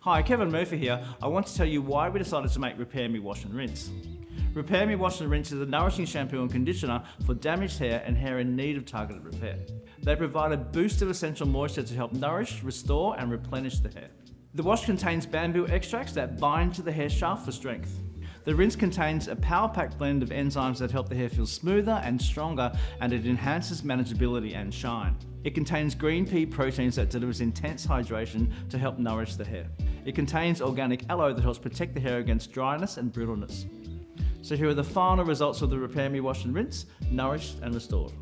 Hi, Kevin Murphy here. I want to tell you why we decided to make Repair Me Wash and Rinse. Repair Me Wash and Rinse is a nourishing shampoo and conditioner for damaged hair and hair in need of targeted repair. They provide a boost of essential moisture to help nourish, restore and replenish the hair. The wash contains bamboo extracts that bind to the hair shaft for strength. The rinse contains a power-packed blend of enzymes that help the hair feel smoother and stronger, and it enhances manageability and shine. It contains green pea proteins that delivers intense hydration to help nourish the hair. It contains organic aloe that helps protect the hair against dryness and brittleness. So here are the final results of the Repair Me Wash and Rinse, nourished and restored.